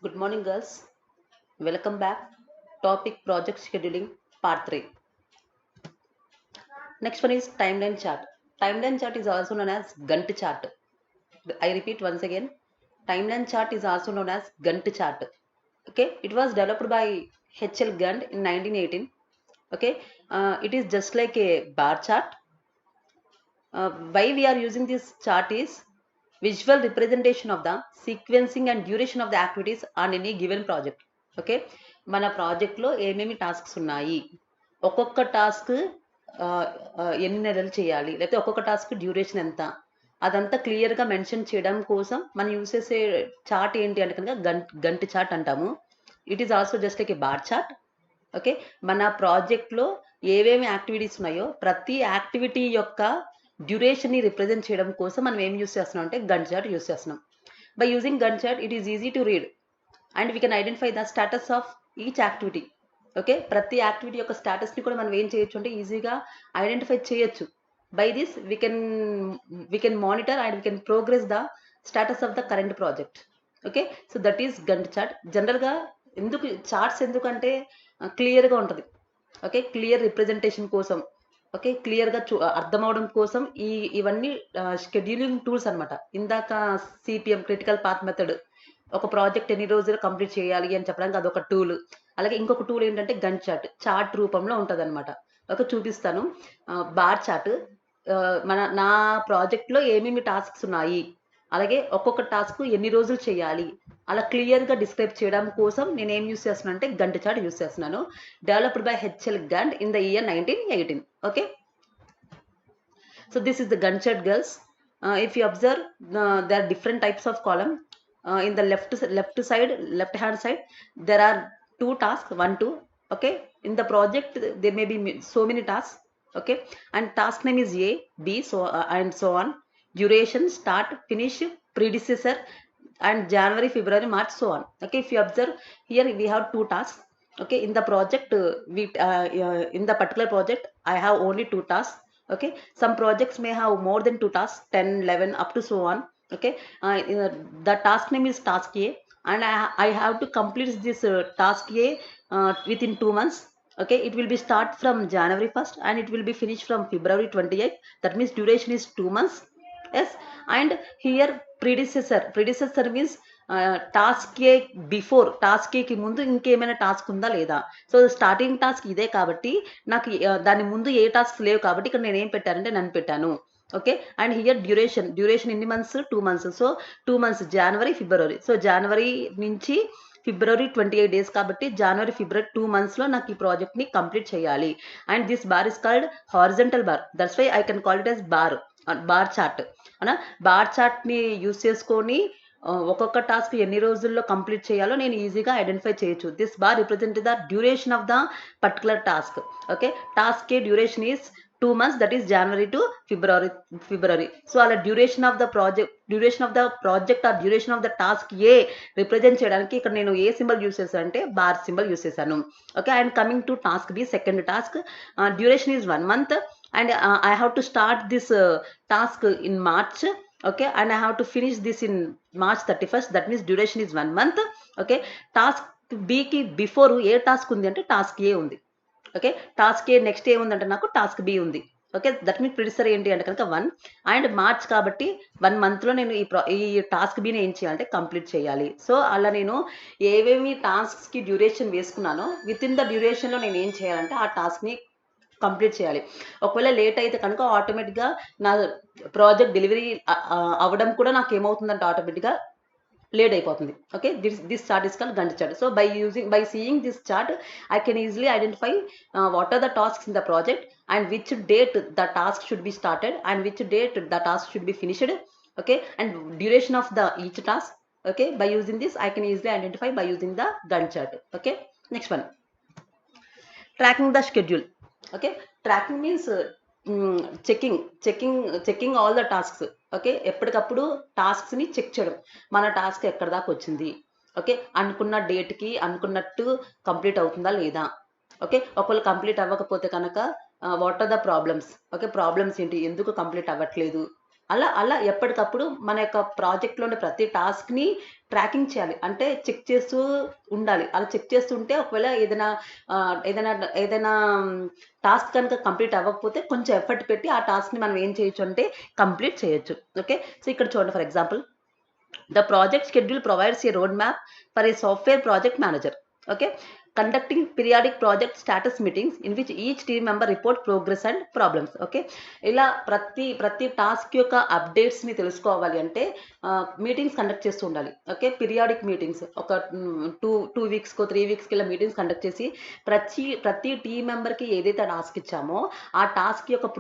Good morning, girls. Welcome back. Topic project scheduling, part 3. Next one is timeline chart. Timeline chart is also known as Gantt chart. I repeat once again. Timeline chart is also known as Gantt chart. Okay, it was developed by H.L. Gantt in 1918. Okay, it is just like a bar chart. Why we are using this chart is visual representation of the sequencing and duration of the activities on any given project. Okay మన ప్రాజెక్ట్లో ఏమేమి tasks ఉన్నాయి, ఒక్కొక్క task ఎన్ని నెలలు చేయాలి, లేకపోతే ఒక్కొక్క టాస్క్ డ్యూరేషన్ ఎంత, అదంతా క్లియర్గా మెన్షన్ చేయడం కోసం మనం యూస్ చేసే చార్ట్ ఏంటి అంటే కనుక గంట చార్ట్ అంటాము. It is also just like A bar chart. Okay, మన ప్రాజెక్ట్లో ఏవేమి యాక్టివిటీస్ ఉన్నాయో ప్రతి యాక్టివిటీ యొక్క డ్యూరేషన్ని రిప్రజెంట్ చేయడం కోసం మనం ఏం యూస్ చేస్తున్నాం అంటే గంట చార్ట్ యూస్ చేస్తున్నాం. బై యూజింగ్ గంట chart it is easy to read and we can identify the status of each activity. Okay, ప్రతి యాక్టివిటీ యొక్క స్టాటస్ని కూడా మనం ఏం చేయొచ్చు అంటే ఈజీగా ఐడెంటిఫై చేయొచ్చు. By this we can monitor and we can progress the status of the current project. Okay, so that is గంట చార్ట్. జనరల్గా ఎందుకు చార్ట్స్ ఎందుకంటే క్లియర్గా ఉంటుంది. ఓకే, క్లియర్ రిప్రజెంటేషన్ కోసం, ఓకే, క్లియర్గా అర్థం అవడం కోసం ఇవన్నీ షెడ్యూలింగ్ టూల్స్ అనమాట. ఇందాక సిపిఎం క్రిటికల్ పాత్ మెథడ్ ఒక ప్రాజెక్ట్ ఎన్ని రోజులు కంప్లీట్ చేయాలి అని చెప్పడానికి అదొక టూల్. అలాగే ఇంకొక టూల్ ఏంటంటే గంట చార్ట్, చార్ట్ రూపంలో ఉంటుంది అనమాట. ఓకే, చూపిస్తాను. బార్ చార్ట్, నా ప్రాజెక్ట్లో ఏమేమి టాస్క్స్ ఉన్నాయి, అలాగే ఒక్కొక్క టాస్క్ ఎన్ని రోజులు చేయాలి, అలా క్లియర్గా డిస్క్రైబ్ చేయడం కోసం నేను ఏం యూస్ చేస్తున్నాను అంటే గంట చార్ట్ యూస్ చేస్తున్నాను. Developed by HL Gantt in the year 1918. Okay, so this is the Gantt chart, girls. If you observe, there are different types of column. In the left hand side, there are two tasks, 1 2. Okay, in the project there may be so many tasks. Okay, and task name is A, B, so and so on. Duration, start, finish, predecessor, and January, February, March, so on. Okay, if you observe here, we have two tasks. Okay, in the project, in the particular project I have only two tasks. Okay, some projects may have more than two tasks, 10 11 up to so on. Okay, the task name is task A, and I have to complete this task A within 2 months. Okay, it will be start from January 1st and it will be finished from February 28th. That means duration is 2 months. Yes, and here predecessor means task A before, task ఏకి ముందు ఇంకేమైనా task ఉందా లేదా. So starting task ఇదే కాబట్టి నాకు దాని ముందు ఏ టాస్క్ లేవు కాబట్టి ఇక్కడ నేను ఏం పెట్టానంటే నన్ను పెట్టాను. ఓకే, అండ్ హియర్ డ్యూరేషన్ ఎన్ని మంత్స్, 2 months. సో 2 months జనవరి ఫిబ్రవరి. సో జనవరి నుంచి ఫిబ్రవరి 28 days కాబట్టి జనవరి ఫిబ్రవరి 2 monthsలో నాకు ఈ ప్రాజెక్ట్ని కంప్లీట్ చేయాలి. And this bar is called horizontal bar. That's why I can call it as bar chart అనా. బార్ చార్ట్ని యూస్ చేసుకొని ఒక్కొక్క టాస్క్ ఎన్ని రోజుల్లో కంప్లీట్ చేయాలో నేను ఈజీగా ఐడెంటిఫై చేయొచ్చు. This bar represent the duration of the particular task. Okay, task A duration is 2 months, that is January to February. So అలా duration of the project or duration of the task A represent చేయడానికి ఇక్కడ నేను ఏ symbol use చేశాను అంటే bar symbol use చేశాను. Okay, and coming to task B, second task, duration is 1 month and I have to start this task in March. Okay, and I have to finish this in March 31st. That means duration is 1 month. Okay, task B కి before ఏ task ఉంది అంటే task ఏ ఉంది. Okay, task ఏ next ఏ ఉందంటే నాకు task B ఉంది. Okay, that means ప్రిడిసర్ ఏంటి అంటే కనుక 1 అండ్ మార్చ్ కాబట్టి 1 monthలో నేను ఈ టాస్క్ బిని ఏం చేయాలంటే కంప్లీట్ చేయాలి. సో అలా నేను ఏవేమి టాస్క్స్కి డ్యూరేషన్ వేసుకున్నానో విత్ ఇన్ ద డ్యూరేషన్లో నేను ఏం చేయాలంటే ఆ టాస్క్ని కంప్లీట్ చేయాలి. ఒకవేళ లేట్ అయితే కనుక ఆటోమేటిక్గా నా ప్రాజెక్ట్ డెలివరీ అవ్వడం కూడా నాకు ఏమవుతుందంటే ఆటోమేటిక్గా లేట్ అయిపోతుంది. Okay, this chart is called Gantt chart. So by seeing this chart I can easily identify what are the tasks in the project and which date the task should be started and which date the task should be finished. Okay, and duration of the each task. Okay, by using this I can easily identify by using the Gantt chart. Okay, next one, tracking the schedule. Okay, tracking means checking all the tasks. Okay, ఎప్పటికప్పుడు టాస్క్స్ని check చేయడం, మన task ఎక్కడ దాకా వచ్చింది, okay, అనుకున్న డేట్కి అనుకున్నట్టు complete అవుతుందా లేదా. ఓకే, ఒకవేళ కంప్లీట్ అవ్వకపోతే కనుక what are the problems. Okay, problems ఏంటి, ఎందుకు కంప్లీట్ అవ్వట్లేదు అలా అలా ఎప్పటికప్పుడు మన యొక్క ప్రాజెక్ట్లో ఉండే ప్రతి టాస్క్ని ట్రాకింగ్ చేయాలి, అంటే చెక్ చేస్తూ ఉండాలి. అలా చెక్ చేస్తుంటే ఒకవేళ ఏదైనా ఏదైనా ఏదైనా టాస్క్ కనుక కంప్లీట్ అవ్వకపోతే కొంచెం ఎఫర్ట్ పెట్టి ఆ టాస్క్ని మనం ఏం చేయొచ్చు అంటే కంప్లీట్ చేయొచ్చు. ఓకే, సో ఇక్కడ చూడండి, for example the project schedule provides a roadmap for a software project manager. Okay, conducting periodic project status meetings in which each team member report progress and problems. Okay, ఇలా ప్రతి task యొక్క updates ని తెలుసుకోవాలి అంటే meetings conduct చేస్తూ ఉండాలి. Okay, periodic meetings ఒక 2 వీక్స్కో 3 వీక్స్కి ఇలా మీటింగ్స్ కండక్ట్ చేసి ప్రతి టీం మెంబర్కి ఏదైతే టాస్క్ ఇచ్చామో ఆ టాస్క్ యొక్క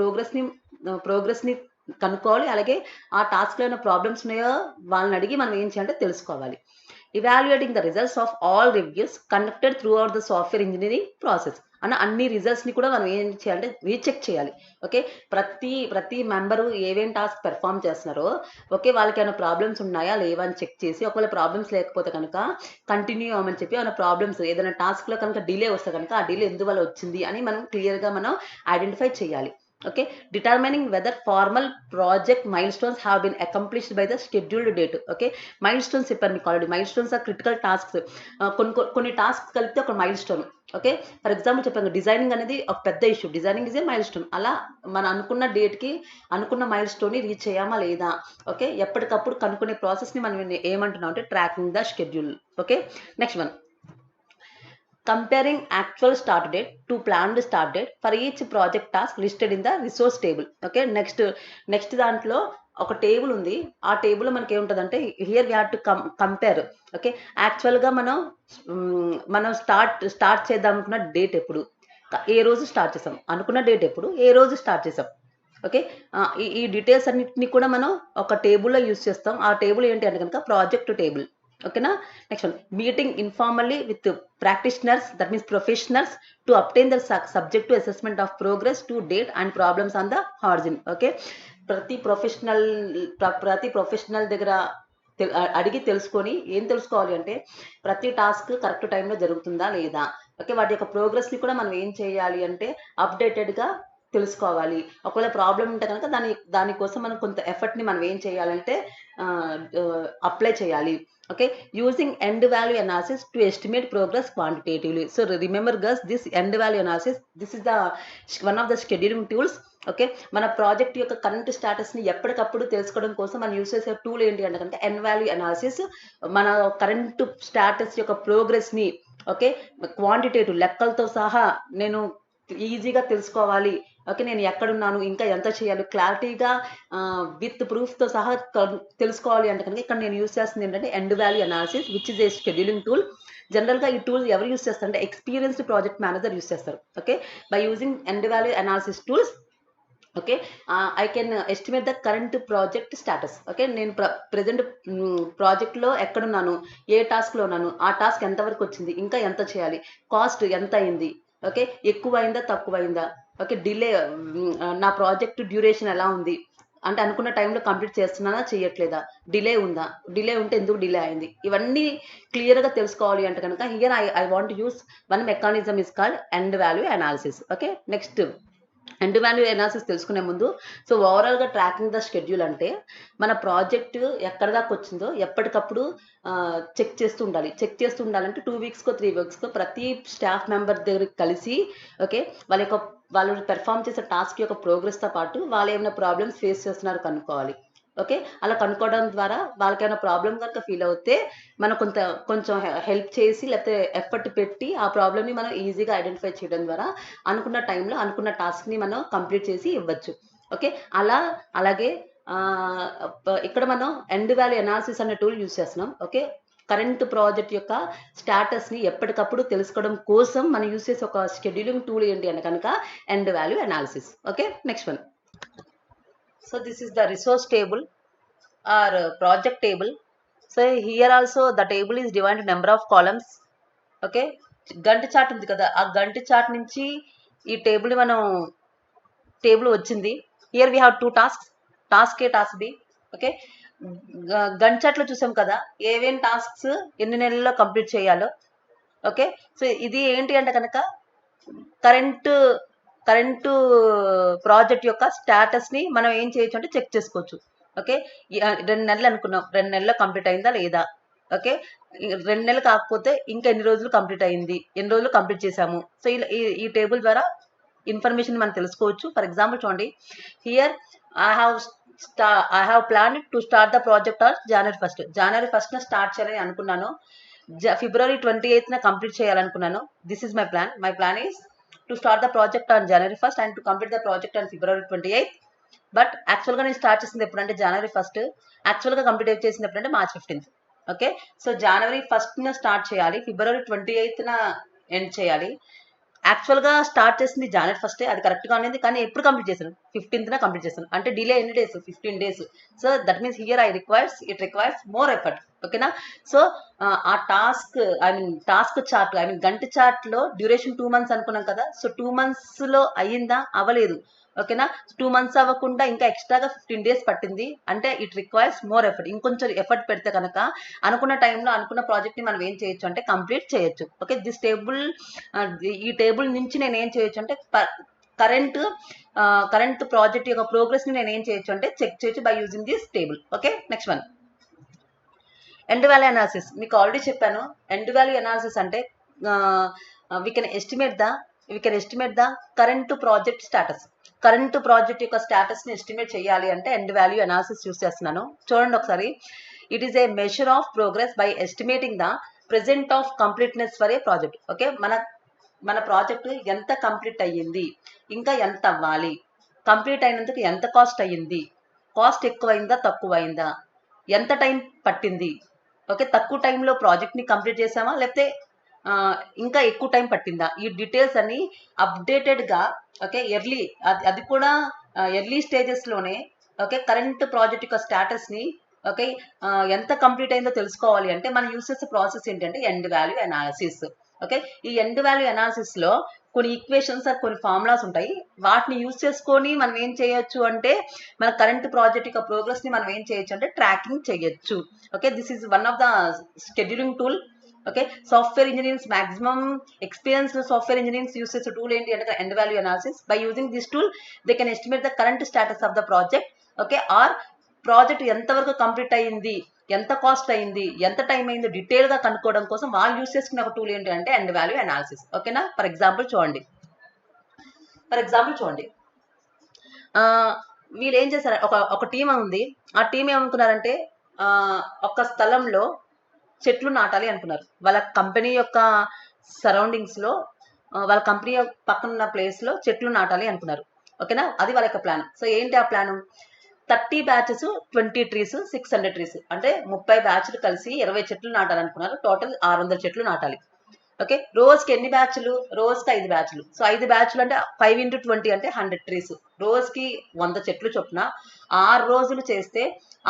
ప్రోగ్రెస్ని కనుక్కోవాలి. అలాగే ఆ టాస్క్లో ఏమైనా ప్రాబ్లమ్స్ ఉన్నాయో వాళ్ళని అడిగి మనం ఏం చేయాలంటే తెలుసుకోవాలి. Evaluating the results of all reviews conducted through out the software engineering process అన్న అన్ని రిజల్ట్స్ని కూడా మనం ఏం చేయాలంటే రీచెక్ చేయాలి. ఓకే, ప్రతి మెంబరు ఏమేం టాస్క్ పెర్ఫామ్ చేస్తున్నారో ఓకే వాళ్ళకి ఏమైనా ప్రాబ్లమ్స్ ఉన్నాయా లేవా అని చెక్ చేసి, ఒకవేళ ప్రాబ్లమ్స్ లేకపోతే కనుక కంటిన్యూ అవ్వమని చెప్పి, ఏమైనా ప్రాబ్లమ్స్ ఏదైనా టాస్క్లో కనుక డిలే వస్తే కనుక ఆ డిలే ఎందువల్ల వచ్చింది అని మనం క్లియర్గా మనం ఐడెంటిఫై చేయాలి. Okay, determining whether formal project milestones have been accomplished by the scheduled date. Okay, milestones చెప్పాను మీకు already. milestones are critical tasks. కొన్ని టాస్క్స్ కలిపితే ఒక mile stone. Okay, for example చెప్పాను, డిజైనింగ్ అనేది ఒక పెద్ద issue, designing is a mile stone. అలా మనం అనుకున్న డేట్కి అనుకున్న మైల్ స్టోన్ని రీచ్ అయ్యామా లేదా, ఓకే, ఎప్పటికప్పుడు కనుక్కునే ప్రాసెస్ని మనం ఏమంటున్నాం అంటే tracking the schedule. Okay, next one, comparing actual start date to planned start date for each project task listed in the resource table. Okay, next దాంట్లో ఒక టేబుల్ ఉంది. ఆ టేబుల్లో మనకి ఏముంటుందంటే here we have to compare. Okay, యాక్చువల్గా మనం start చేద్దాం అనుకున్న డేట్ ఎప్పుడు, ఏ రోజు స్టార్ట్ చేసాం, అనుకున్న డేట్ ఎప్పుడు, ఏ రోజు స్టార్ట్ చేసాం. ఓకే, ఈ డీటెయిల్స్ అన్నిటిని కూడా మనం ఒక టేబుల్లో యూజ్ చేస్తాం. ఆ టేబుల్ ఏంటి అంటే కనుక ప్రాజెక్ట్ టేబుల్. ఓకేనా, next one, meeting informally with practitioners, that means professionals, to obtain the subjective assessment of progress to date and problems on the horizon. Okay, ప్రతి ప్రొఫెషనల్ దగ్గర అడిగి తెలుసుకొని ఏం తెలుసుకోవాలి అంటే ప్రతి టాస్క్ కరెక్ట్ టైంలో జరుగుతుందా లేదా. ఓకే, వాటి యొక్క ప్రోగ్రెస్ని కూడా మనం ఏం చేయాలి అంటే అప్డేటెడ్గా తెలుసుకోవాలి. ఒకవేళ ప్రాబ్లం ఉంటే కనుక దానికోసం మనం కొంత ఎఫర్ట్ని మనం ఏం చేయాలంటే అప్లై చేయాలి. Okay, using end value analysis to estimate progress quantitatively. So remember guys, this end value analysis, this is the one of the scheduling tools. Okay, మన ప్రాజెక్ట్ యొక్క కరెంట్ స్టాటస్ని ఎప్పటికప్పుడు తెలుసుకోవడం కోసం మనం యూస్ చేసే టూల్ ఏంటి అంటే కనుక ఎన్ వాల్యూ అనాలిసిస్. మన కరెంట్ స్టాటస్ యొక్క ప్రోగ్రెస్ని ఓకే క్వాంటిటేటివ్ లెక్కలతో సహా నేను ఈజీగా తెలుసుకోవాలి. ఓకే, నేను ఎక్కడున్నాను, ఇంకా ఎంత చేయాలి, క్లారిటీగా విత్ ప్రూఫ్తో సహా తెలుసుకోవాలి అంటే కనుక ఇక్కడ నేను యూస్ చేస్తుంది ఏంటంటే end value analysis which is a scheduling tool. జనరల్గా ఈ టూల్ ఎవరు యూస్ చేస్తారంటే ఎక్స్పీరియన్స్డ్ ప్రాజెక్ట్ మేనేజర్ యూస్ చేస్తారు. Okay, by using end value analysis tools okay I can estimate the current project status. Okay, నేను present ప్రాజెక్ట్లో ఎక్కడున్నాను, ఏ టాస్క్లో ఉన్నాను, ఆ టాస్క్ ఎంతవరకు వచ్చింది, ఇంకా ఎంత చేయాలి, కాస్ట్ ఎంత అయింది, ఓకే ఎక్కువైందా తక్కువైందా, ఓకే డిలే నా ప్రాజెక్ట్ డ్యూరేషన్ ఎలా ఉంది, అంటే అనుకున్న టైంలో కంప్లీట్ చేస్తున్నానా చేయట్లేదా, డిలే ఉందా, డిలే ఉంటే ఎందుకు డిలే అయింది, ఇవన్నీ క్లియర్గా తెలుసుకోవాలి అంటే కనుక here I want use one mechanism is called end value analysis. Okay, next end value analysis తెలుసుకునే ముందు సో ఓవరాల్గా ట్రాకింగ్ ద షెడ్యూల్ అంటే మన ప్రాజెక్ట్ ఎక్కడ దాకా వచ్చిందో ఎప్పటికప్పుడు చెక్ చేస్తూ ఉండాలంటే 2 వీక్స్కో 3 వీక్స్కో ప్రతి స్టాఫ్ మెంబర్ దగ్గరికి కలిసి ఓకే వాళ్ళు పెర్ఫామ్ చేసే టాస్క్ యొక్క ప్రోగ్రెస్తో పాటు వాళ్ళు ఏమైనా ప్రాబ్లమ్స్ ఫేస్ చేస్తున్నారు కనుక్కోవాలి. ఓకే, అలా కనుక్కోవడం ద్వారా వాళ్ళకి ఏమైనా ప్రాబ్లం కనుక ఫీల్ అవుతే మనం కొంచెం హెల్ప్ చేసి లేకపోతే ఎఫర్ట్ పెట్టి ఆ ప్రాబ్లమ్ని మనం ఈజీగా ఐడెంటిఫై చేయడం ద్వారా అనుకున్న టైంలో అనుకున్న టాస్క్ని మనం కంప్లీట్ చేసి ఇవ్వచ్చు. ఓకే, అలాగే ఇక్కడ మనం ఎండ్ వాల్యూ అనాలిసిస్ అనే టూల్ యూజ్ చేస్తున్నాం. ఓకే, కరెంట్ ప్రాజెక్ట్ యొక్క స్టాటస్ని ఎప్పటికప్పుడు తెలుసుకోవడం కోసం మనం యూజ్ చేసే ఒక షెడ్యూలింగ్ టూల్ ఏంటి అంటే కనుక earned value analysis. Okay, next one, so this is the resource table or project table. So here also the table is divided number of columns. Okay, Gantt chart ఉంది కదా, ఆ Gantt chart నుంచి ఈ table వచ్చింది. Here we have 2 tasks, task A task B. Okay, Gantt చార్ట్లో చూసాం కదా ఏవేం tasks ఎన్ని నెలల్లో కంప్లీట్ చేయాలో. ఓకే, సో ఇది ఏంటి అంటే కనుక కరెంట్ ప్రాజెక్ట్ యొక్క స్టాటస్ని మనం ఏం చేయొచ్చు అంటే చెక్ చేసుకోవచ్చు. ఓకే. 2 నెలలు అనుకున్నాం. 2 నెలల్లో కంప్లీట్ అయిందా లేదా? ఓకే. 2 నెలలు కాకపోతే ఇంకా ఎన్ని రోజులు కంప్లీట్ అయింది? ఎన్ని రోజులు కంప్లీట్ చేసాము? సో, ఇలా ఈ టేబుల్ ద్వారా ఇన్ఫర్మేషన్ మనం తెలుసుకోవచ్చు. ఫర్ ఎగ్జాంపుల్ చూడండి. Here I have I have plan to start the project on January 1. January 1 start చేయాలని అనుకున్నాను. ఫిబ్రవరి 28న కంప్లీట్ చేయాలనుకున్నాను. This is my plan. My plan is to start the project on January 1 and to complete the project on February 28. But యాక్చువల్గా నేను start చేసింది ఎప్పుడంటే జనవరి 1. యాక్చువల్గా complete చేసింది ఎప్పుడంటే మార్చ్ 15. ఓకే. సో జనవరి 1న స్టార్ట్ చేయాలి, ఫిబ్రవరి 28న ఎండ్ చేయాలి. యాక్చువల్గా స్టార్ట్ చేసింది జనవరి 1, అది కరెక్ట్గా అనేది. కానీ ఎప్పుడు కంప్లీట్ చేశాను? 15న కంప్లీట్ చేశాను. అంటే డిలే ఎన్ని days? 15 days. So that means here it requires more effort. ఓకేనా? సో ఆ టాస్క్ టాస్క్ చార్ట్ గంట చార్ట్ లో డ్యూరేషన్ 2 months అనుకున్నాం కదా. సో 2 months లో అయ్యిందా? అవ్వలేదు. ఓకేనా? 2 months అవ్వకుండా ఇంకా ఎక్స్ట్రాగా 15 days పట్టింది. అంటే ఇట్ రిక్వైర్స్ మోర్ ఎఫర్ట్. ఇంకొంచెం ఎఫర్ట్ పెడితే కనుక అనుకున్న టైంలో అనుకున్న ప్రాజెక్ట్ ని మనం ఏం చేయొచ్చు అంటే కంప్లీట్ చేయొచ్చు. ఓకే. దిస్ టేబుల్, ఈ టేబుల్ నుంచి నేను ఏం చేయొచ్చు అంటే కరెంట్ ప్రాజెక్ట్ యొక్క ప్రోగ్రెస్ ని నేను ఏం చేయొచ్చు అంటే చెక్ చేయొచ్చు by using this table. Okay. Next one, end value analysis. మీకు ఆల్రెడీ చెప్పాను. ఎండ్ వాల్యూ అనాలిసిస్ అంటే we can estimate the current project status. Current project యొక్క స్టాటస్ ని ఎస్టిమేట్ చేయాలి అంటే ఎండ్ వాల్యూ అనాలిసిస్ యూస్ చేస్తున్నాను. చూడండి ఒకసారి. It is a measure of progress by estimating the present of completeness for a project. Okay. మన project ఎంత complete అయ్యింది, ఇంకా ఎంత అవ్వాలి, కంప్లీట్ అయినందుకు ఎంత కాస్ట్ అయ్యింది, కాస్ట్ ఎక్కువైందా తక్కువైందా, ఎంత టైం పట్టింది, ఓకే, తక్కువ టైంలో ప్రాజెక్ట్ ని కంప్లీట్ చేసామా లేకపోతే ఇంకా ఎక్కువ టైం పట్టిందా, ఈ డీటెయిల్స్ అన్ని అప్డేటెడ్ గా, ఓకే, అది కూడా ఎర్లీ స్టేజెస్ లోనే, ఓకే, కరెంట్ ప్రాజెక్ట్ యొక్క స్టేటస్ ని, ఓకే, ఎంత కంప్లీట్ అయిందో తెలుసుకోవాలి అంటే మనం యూస్ చేసే ప్రాసెస్ ఏంటంటే ఎండ్ వాల్యూ అనాలిసిస్. ఓకే. ఈ ఎండ్ వాల్యూ అనాలిసిస్ లో కొన్ని ఈక్వేషన్స్ కొన్ని ఫార్ములాస్ ఉంటాయి. వాటిని యూజ్ చేసుకొని మనం ఏం చేయొచ్చు అంటే మన కరెంట్ ప్రాజెక్ట్ యొక్క ప్రోగ్రెస్ ని మనం ఏం చేయొచ్చు అంటే ట్రాకింగ్ చేయొచ్చు. Okay. This is one of the scheduling tool. Okay. Software engineers maximum experience software engineers use చేసే టూల్ ఏంటి అంటే earned value analysis. By using this tool they can estimate the current status of the project. Okay. Or project ఎంతవరకు complete అయ్యింది, ఎంత cost అయింది, ఎంత time అయింది detail గా కనుక్కోవడం కోసం వాళ్ళు యూస్ చేసుకునే ఒక టూల్ ఏంటి అంటే ఎండ్ వాల్యూ అనాలిసిస్. ఓకేనా? ఫర్ ఎగ్జాంపుల్ చూడండి. వీళ్ళు ఏం చేశారు, ఒక టీం ఉంది. ఆ టీం ఏమనుకున్నారంటే ఒక స్థలంలో చెట్లు నాటాలి అనుకున్నారు. వాళ్ళ కంపెనీ యొక్క సరౌండింగ్స్ లో, వాళ్ళ కంపెనీ పక్కన ఉన్న ప్లేస్ లో చెట్లు నాటాలి అనుకున్నారు. ఓకేనా? అది వాళ్ళ యొక్క ప్లాన్. సో ఏంటి ఆ ప్లాన్? 30 batches, 20 trees, 600 trees. అంటే 30 బ్యాచ్లు కలిసి 20 చెట్లు నాటాలనుకున్నారు. టోటల్ 600 చెట్లు నాటాలి. ఓకే. రోజుకి ఎన్ని బ్యాచ్లు? రోజుకి 5 బ్యాచ్లు. సో 5 బ్యాచ్లు అంటే 5 into 20 అంటే 100 ట్రీస్. రోజుకి 100 చెట్లు చొప్పున 6 రోజులు చేస్తే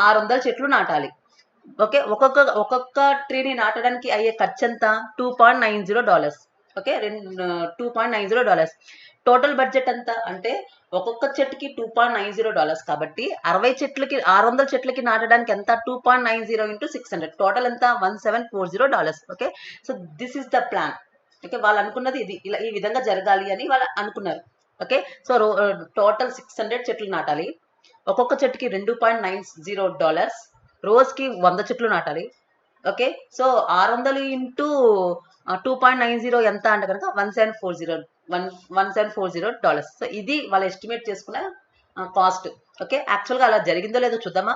600 చెట్లు నాటాలి. ఓకే. ఒక్కొక్క ట్రీని నాటడానికి అయ్యే ఖర్చు ఎంత? $2.90. ఓకే. $2.90. టోటల్ బడ్జెట్ ఎంత అంటే ఒక్కొక్క చెట్టుకి $2.90 కాబట్టి 600 చెట్లకి నాటడానికి ఎంత? 2.90 into 600. టోటల్ ఎంత? $1740. Okay. So this is the plan. Okay. వాళ్ళు అనుకున్నది ఇది, ఇలా ఈ విధంగా జరగాలి అని వాళ్ళు అనుకున్నారు. ఓకే. సో టోటల్ 600 చెట్లు నాటాలి. ఒక్కొక్క చెట్టుకి $2.90. రోజుకి 100 చెట్లు నాటాలి. ఓకే. సో 600 into 2.90 ఎంత అంటే కనుక $1740. సో ఇది వాళ్ళు ఎస్టిమేట్ చేసుకున్న కాస్ట్. ఓకే. యాక్చువల్గా అలా జరిగిందో లేదో చూద్దామా.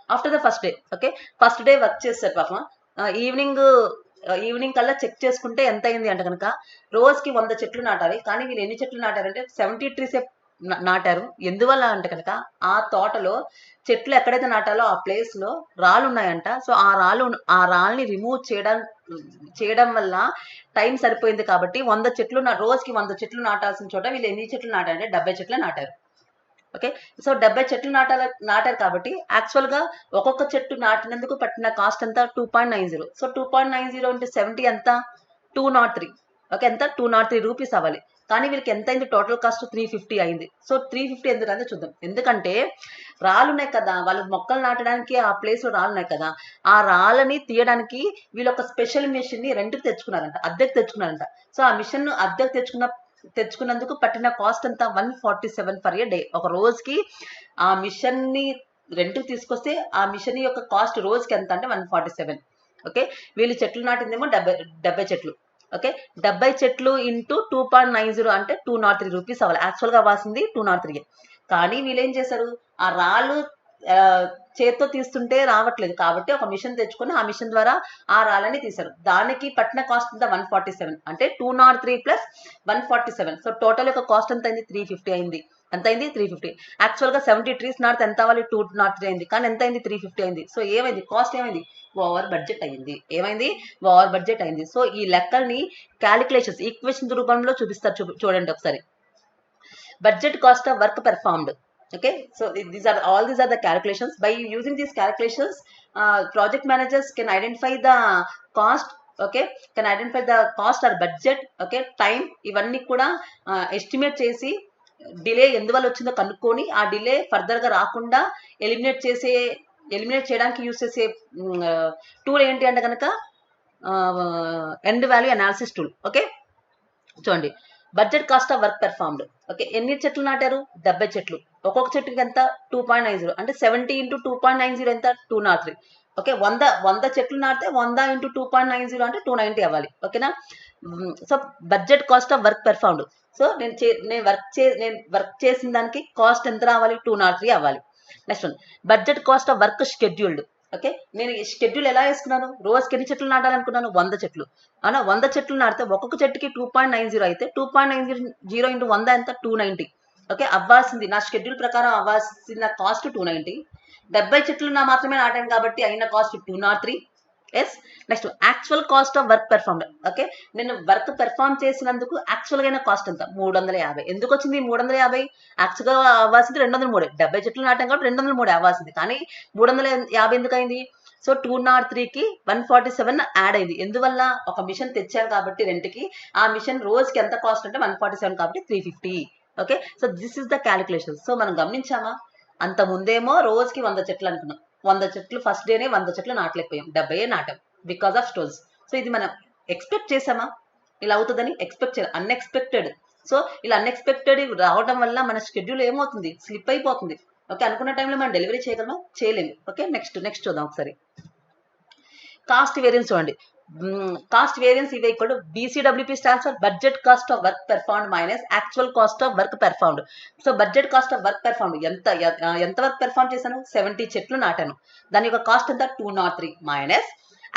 After the first day, okay, first day work చేస్తారు పాపం. ఈవినింగ్ కల్లా చెక్ చేసుకుంటే ఎంత అయింది అంటే కనుక రోజుకి 100 చెట్లు నాటాలి. కానీ వీళ్ళు ఎన్ని చెట్లు నాటారంటే 70 ట్రీసే నాటారు. ఎందువల్ల అంటే కనుక ఆ తోటలో చెట్లు ఎక్కడైతే నాటాలో ఆ ప్లేస్ లో రాళ్ళు ఉన్నాయంట. సో ఆ రాళ్ళని రిమూవ్ చేయడం వల్ల టైం సరిపోయింది కాబట్టి రోజుకి 100 చెట్లు నాటాల్సిన చోట వీళ్ళు ఎన్ని చెట్లు నాటారంటే 70 చెట్లు నాటారు. ఓకే. సో 70 చెట్లు నాటారు కాబట్టి యాక్చువల్ గా ఒక్కొక్క చెట్టు నాటినందుకు పట్టిన కాస్ట్ ఎంత? 2.90. సో 2.90 into 70 ఎంత? 203. ఓకే. ఎంత? 203 రూపీస్ అవ్వాలి. కానీ వీళ్ళకి ఎంత అయింది? టోటల్ కాస్ట్ 350 అయింది. సో 350 ఎందుకంటే చూద్దాం. ఎందుకంటే రాళ్ళు ఉన్నాయి కదా, వాళ్ళు మొక్కలు నాటడానికి ఆ ప్లేస్ లో రాళ్ళు ఉన్నాయి కదా, ఆ రాళ్ళని తీయడానికి వీళ్ళు ఒక స్పెషల్ మిషన్ ని రెంట్కి తెచ్చుకున్నారంట, అద్దెకి తెచ్చుకున్నారంట. సో ఆ మిషన్ అద్దెకి తెచ్చుకున్న తెచ్చుకున్నందుకు పట్టిన కాస్ట్ అంతా 147 ఫర్ ఏ డే. ఒక రోజుకి ఆ మిషన్ ని రెంట్ తీసుకొస్తే ఆ మిషన్ యొక్క కాస్ట్ రోజుకి ఎంత అంటే 147. ఓకే, వీళ్ళు చెట్లు నాటిందేమో 70 చెట్లు. ఓకే, 70 చెట్లు ఇంటూ 2.90 అంటే 203 రూపీస్ అవ్వాలి. యాక్చువల్గా అవ్వాల్సింది 203. కానీ వీళ్ళు ఏం చేశారు, ఆ రాళ్ళు చేత్తో తీస్తుంటే రావట్లేదు కాబట్టి ఒక మిషన్ తెచ్చుకొని ఆ మిషన్ ద్వారా ఆ రాళ్ళని తీశారు. దానికి పట్టిన కాస్ట్ అంతా 147 అంటే 203 ప్లస్ 147. సో టోటల్ యొక్క కాస్ట్ ఎంత అయింది, 350 అయింది. ఎంత అయింది, 350. యాక్చువల్గా 70 ట్రీస్ నాటితే ఎంత అవ్వాలి, 203 అయింది. కానీ ఎంత అయింది, 350 అయింది. సో ఏమైంది, కాస్ట్ ఏమైంది, ఓవర్ బడ్జెట్ అయింది. ఏమైంది, ఓవర్ బడ్జెట్ అయింది. సో ఈ లెక్కల్ని క్యాలిక్యులేషన్స్ ఈక్వేషన్ రూపంలో చూపిస్తారు. చూడండి ఒకసారి. Budget cost of work performed. Okay, so these are the calculations. By using these calculations, project managers can identify the cost. Okay, can identify the cost or budget. Okay, time ఇవన్నీ కూడా estimate చేసి delay ఎందువల్ల వచ్చిందో కనుక్కొని ఆ delay further గా రాకుండా eliminate చేయడానికి యూస్ చేసే టూల్ ఏంటి అంటే కనుక earned value analysis tool. Okay, చూడండి, budget cost of work performed. Okay, ఎన్ని చెట్లు నాటారు, 70 చెట్లు. ఒక్కొక్క చెట్టుకి ఎంత, 2.90 అంటే 70 ఇంటూ 2.90 ఎంత, 203. ఓకే, 100 చెట్లు నాటితే 100 ఇంటూ 2.90 అంటే 290 అవ్వాలి. ఓకేనా. So budget cost of work performed. So నేను వర్క్ చేసిన దానికి కాస్ట్ ఎంత రావాలి, 203 అవ్వాలి. Next one, budget cost of work scheduled. Okay, నేను షెడ్యూల్ ఎలా వేసుకున్నాను, రోజుకి ఎన్ని చెట్లు నాటాలనుకున్నాను, 100 చెట్లు. అవునా, 100 చెట్లు నాటితే ఒక్కొక్క చెట్టుకి 2.90 అయితే 2.90 ఇంటూ 100 ఎంత, 290. ఓకే, అవ్వాల్సింది నా షెడ్యూల్ ప్రకారం అవ్వాల్సిన కాస్ట్ 290. 70 చెట్లు మాత్రమే నాటాను కాబట్టి అయిన cost 203. Yes. Next, actual cost of work performed. Okay, నేను వర్క్ పెర్ఫార్మ్ చేసినందుకు యాక్చువల్గా అయిన కాస్ట్ ఎంత, 350. ఎందుకు వచ్చింది 350, యాక్చువల్గా అవ్వాల్సింది 203. 70 చెట్లు నాటాం కాబట్టి 203 అవ్వాల్సింది, కానీ 350 ఎందుకు అయింది. సో 203కి 147 యాడ్ అయింది. ఎందువల్ల, ఒక మిషన్ తెచ్చాను కాబట్టి రెంట్కి, ఆ మిషన్ రోజుకి ఎంత కాస్ట్ అంటే 147 కాబట్టి 350. Okay, so this is the calculation. So మనం గమనించామా, అంత ముందేమో రోజుకి 100 చెట్లు అనుకున్నాం. 100 చెట్లు ఫస్ట్ డేనే 100 చెట్లు నాటలేకపోయాం, 70 నాటాం బికాస్ ఆఫ్ స్టోన్స్. సో ఇది మనం ఎక్స్పెక్ట్ చేసామా, ఇలా అవుతుందని ఎక్స్పెక్ట్ చేయాలి. అన్ఎక్స్పెక్టెడ్. సో ఇలా అన్ఎక్స్పెక్టెడ్ రావడం వల్ల మన షెడ్యూల్ ఏమవుతుంది, స్లిప్ అయిపోతుంది. ఓకే, అనుకున్న టైంలో మనం డెలివరీ చేయగలమా, చేయలేము. ఓకే, నెక్స్ట్ చూద్దాం ఒకసారి. కాస్ట్ వేరియన్స్ చూడండి. కాస్ట్ వేరియన్స్ ఇవి equal to BCWP stands for budget cost of work performed minus actual cost of work performed. So budget cost of work performed ఎంత వర్క్ పెర్ఫార్మ్ చేశాను, 70 చెట్లు నాటాను. దాని యొక్క కాస్ట్ ఎంత, 203 minus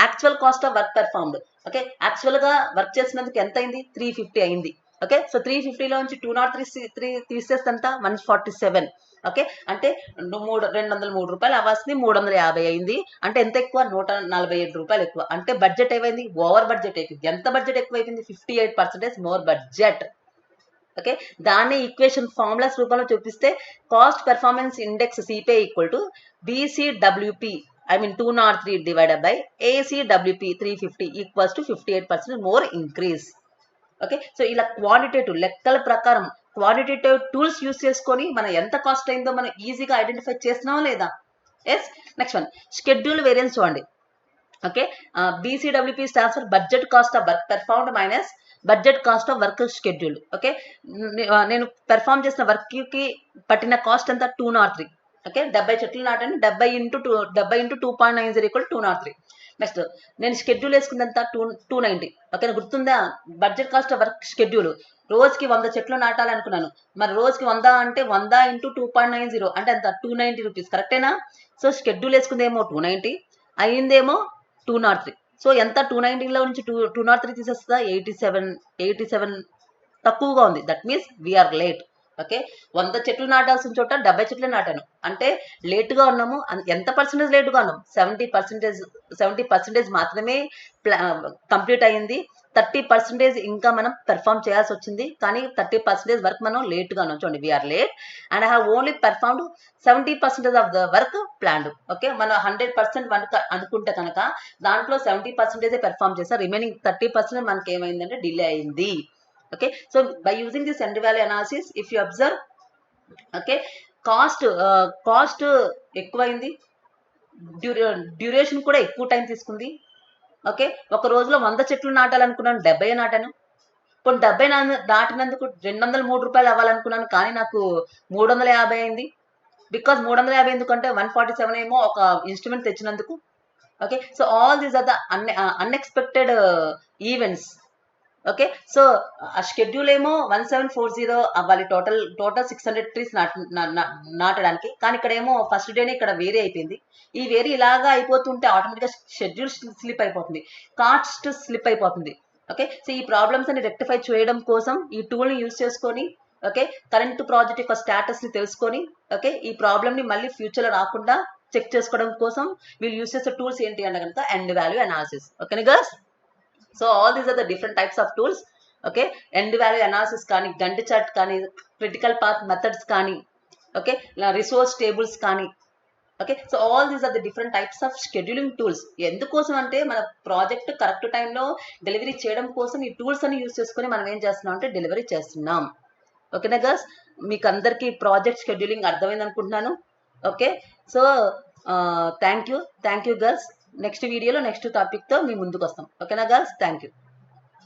actual cost of work performed. Okay, actual గా work చేసినందుకు ఎంత అయింది, 350 అయింది. ఓకే, సో 350లో నుంచి 203 తీసేస్తే ఎంత, 147. ఓకే, అంటే 203 రూపాయలు అవ్వాల్సింది 350 అయింది. అంటే ఎంత ఎక్కువ, 147 రూపాయలు ఎక్కువ. అంటే బడ్జెట్ ఏమైంది, ఓవర్ బడ్జెట్ అయిపోయింది. ఎంత బడ్జెట్ ఎక్కువ అయిపోయింది, 58% మోర్ బడ్జెట్. ఓకే, దాన్ని ఈక్వేషన్ ఫార్ములాస్ రూపంలో చూపిస్తే cost performance index CPI equal to BCWP, I mean 203 divided by ACWP 350 equals to 58% more increase. Okay, so ఇలా క్వాంటిటేటివ్ లెక్కల ప్రకారం క్వాంటిటేటివ్ టూల్స్ యూస్ చేసుకొని మనం ఎంత కాస్ట్ అయిందో మనం ఈజీగా ఐడెంటిఫై చేస్తున్నామా లేదా. Yes. Next one, schedule variance చూడండి. Okay, BCWP stands for budget cost of work performed minus budget cost of work schedule. Okay, నేను పెర్ఫార్మ్ చేసిన వర్క్ కి పట్టిన కాస్ట్ ఎంత, 203. ఓకే, 70 చెట్లు నాటండి, 70 ఇంటూ 2.90 ఈక్వల్ 203. నెక్స్ట్, నేను షెడ్యూల్ వేసుకుందంత 290. ఓకే, గుర్తుందా, budget cost of work schedule రోజుకి 100 చెట్లు నాటాలనుకున్నాను. మరి రోజుకి 100 అంటే 100 ఇంటూ 2.90 అంటే ఎంత, 290 రూపీస్. కరెక్టేనా. సో షెడ్యూల్ వేసుకుందేమో 290, అయిందేమో 203. సో ఎంత, 290లో నుంచి 203 తీసేస్తుందా, 87 తక్కువగా ఉంది. That means we're late. Okay, 100 చెట్లు నాటాల్సిన చోట 70 చెట్లు నాటాను అంటే లేటుగా ఉన్నాము. ఎంత పర్సెంటేజ్ లేటుగా ఉన్నాం, 70% మాత్రమే కంప్లీట్ అయ్యింది. 30% ఇంకా మనం పెర్ఫామ్ చేయాల్సి వచ్చింది. కానీ 30% వర్క్ మనం లేట్గా ఉన్నాం. చూడండి, we are late and I have only performed 70% of the work planned. Okay, మనం 100% వర్క్ అనుకుంటే కనుక దాంట్లో 70% పెర్ఫామ్ చేస్తారు. రిమైనింగ్ 30% మనకి ఏమైందంటే డిలే అయింది. Okay, so by using this end value analysis, if you observe, okay, cost ఎక్కువైంది, డ్యూరేషన్ కూడా ఎక్కువ టైం తీసుకుంది. ఓకే, ఒక రోజులో 100 చెట్లు నాటాలనుకున్నాను, 70 నాటాను. ఇప్పుడు 70 దాటినందుకు 203 రూపాయలు అవ్వాలనుకున్నాను, కానీ నాకు 350 అయింది. బికాస్ 350 ఎందుకంటే 147 ఏమో ఒక ఇన్స్ట్రుమెంట్ తెచ్చినందుకు. Okay, so all these are the unexpected events. Okay, so ఆ షెడ్యూల్ ఏమో 1740 అవ్వాలి, టోటల్ 600 ట్రీస్ నాటడానికి, కానీ ఇక్కడ ఏమో ఫస్ట్ డేనే ఇక్కడ వేరే అయిపోయింది. ఈ వేరే ఇలాగా అయిపోతుంటే ఆటోమేటిక్గా షెడ్యూల్ స్లిప్ అయిపోతుంది, కాస్ట్ స్లిప్ అయిపోతుంది. ఓకే, సో ఈ ప్రాబ్లమ్స్ అని రెక్టిఫై చేయడం కోసం ఈ టూల్ని యూజ్ చేసుకొని, ఓకే, కరెంట్ ప్రాజెక్ట్ యొక్క స్టేటస్ని తెలుసుకొని, ఓకే, ఈ ప్రాబ్లమ్ని మళ్ళీ ఫ్యూచర్లో రాకుండా చెక్ చేసుకోవడం కోసం వీళ్ళు యూజ్ చేసే టూల్స్ ఏంటి అంటే కనుక ఎండ్ వాల్యూ అనాలిసిస్. ఓకేనా girls? So all these are the different types of tools. Okay, earned value analysis కానీ, గంట చార్ట్ కానీ, క్రిటికల్ పాత్ మెథడ్స్ కానీ, ఓకే, రిసోర్స్ టేబుల్స్ కానీ. Okay, so all these are the different types of scheduling tools. ఎందుకోసం అంటే మన project correct టైంలో delivery చేయడం కోసం ఈ టూల్స్ అని యూజ్ చేసుకొని మనం ఏం చేస్తున్నాం అంటే డెలివరీ చేస్తున్నాం. ఓకేనా గర్ల్స్? మీకు అందరికీ ప్రాజెక్ట్ షెడ్యూలింగ్ అర్థమైంది అనుకుంటున్నాను. Okay, so thank you girls. Next వీడియోలో నెక్స్ట్ టాపిక్తో మీ ముందుకు వస్తాం. ఓకేనా గర్ల్స్? Thank you.